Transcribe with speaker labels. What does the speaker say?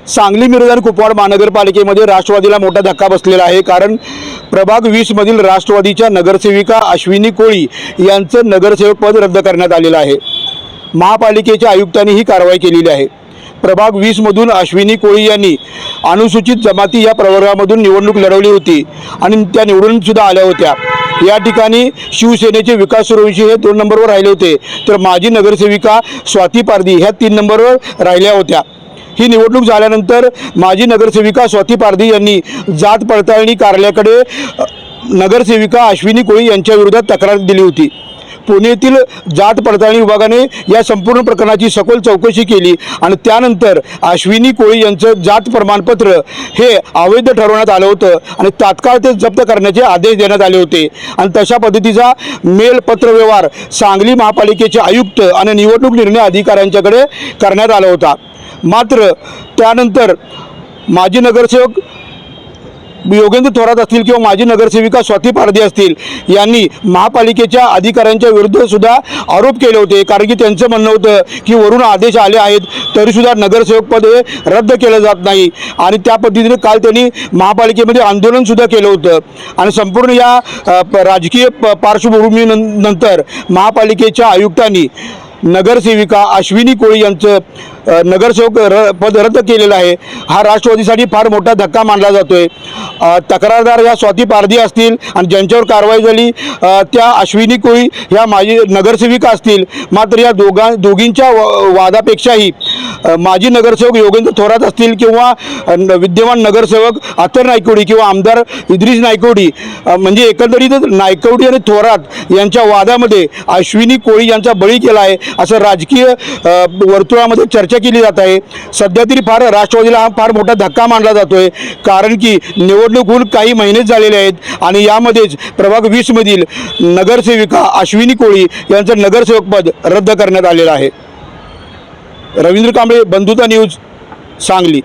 Speaker 1: सांगली मिरज आणि कुपवाड महानगरपालिकेमध्ये राष्ट्रवादीला मोठा धक्का बसलेला आहे। कारण प्रभाग 20 मधील राष्ट्रवादीच्या नगरसेविका अश्विनी कोळी यांचं नगरसेवक पद रद्द करण्यात आलेलं आहे। महापालिकेच्या आयुक्तांनी ही कारवाई केलेली आहे। प्रभाग 20 मधून अश्विनी कोळी यांनी अनुसूचित जमाती या प्रवर्गामधून निवडणूक लढवली होती आणि त्या निवडून सुद्धा आल्या होत्या। या ठिकाणी शिवसेनेचे विकास सूर्यवंशी हे 2 नंबरवर राहिले होते, तर माजी नगरसेविका स्वाती पारधी ह्या 3 नंबरवर राहिल्या होत्या। ही निवडणूक झाल्यानंतर माजी नगरसेविका स्वाती पारधी यांनी जात पडताळणी कार्यालयाकडे नगरसेविका अश्विनी कोळी यांच्या विरोधात तक्रार दिली होती। पुणे येथील जात पडताळणी विभागाने या संपूर्ण प्रकरणाची सखोल चौकशी केली आणि त्यानंतर अश्विनी कोळी यांचं जात प्रमाणपत्र हे अवैध ठरवण्यात आलं होतं आणि तात्काळ ते जप्त करण्याचे आदेश देण्यात आले होते। आणि तशा पद्धतीचा मेल पत्र व्यवहार सांगली महापालिकेचे आयुक्त आणि निवडणूक निर्णय अधिकाऱ्यांच्याकडे करण्यात आला होता। मात्र त्यानंतर माजी नगरसेवक योगेंद्र थोरात असतील किंवा माजी नगरसेविका स्वाती पारधी असतील यांनी महापालिकेच्या अधिकाऱ्यांच्या विरुद्ध सुद्धा आरोप केले होते। कारण की त्यांचं म्हणणं होतं की वरून आदेश आले आहेत तरीसुद्धा नगरसेवक पद हे रद्द केलं जात नाही आणि त्या पद्धतीने काल त्यांनी महापालिकेमध्ये आंदोलनसुद्धा केलं होतं। आणि संपूर्ण या राजकीय पार्श्वभूमीनंतर महापालिकेच्या आयुक्तांनी नगरसेविका अश्विनी कोळी यांचं नगरसेवक पद रद्द केलेलं आहे। हा राष्ट्रवादीसाठी फार मोठा धक्का मानला जातोय। तक्रारदार या स्वाती पारधी असतील आणि ज्यांच्यावर कारवाई झाली त्या अश्विनी कोळी ह्या माजी नगरसेविका असतील। मात्र या दोघींच्या वादापेक्षाही माजी नगरसेवक योगेंद्र थोरात असतील किंवा विद्यमान नगरसेवक अत्तर नायकवडी किंवा आमदार इद्रिस नायकवडी म्हणजे एकंदरीतच नायकवडी आणि थोरात यांच्या वादामध्ये अश्विनी कोळी यांचा बळी केला आहे असं राजकीय वर्तुळामध्ये चर्चा केली जात आहे। सध्या तरी राष्ट्रवादीला हा फार मोठा धक्का मानला जातोय। कारण की निवडणूक होऊन काही महिनेच झालेले आहेत आणि यामध्येच प्रभाग 20 मधील नगरसेविका अश्विनी कोळी यांचं नगरसेवक पद रद्द करण्यात आलेलं आहे। रवींद्र कांबळे, बंधुता न्यूज, सांगली।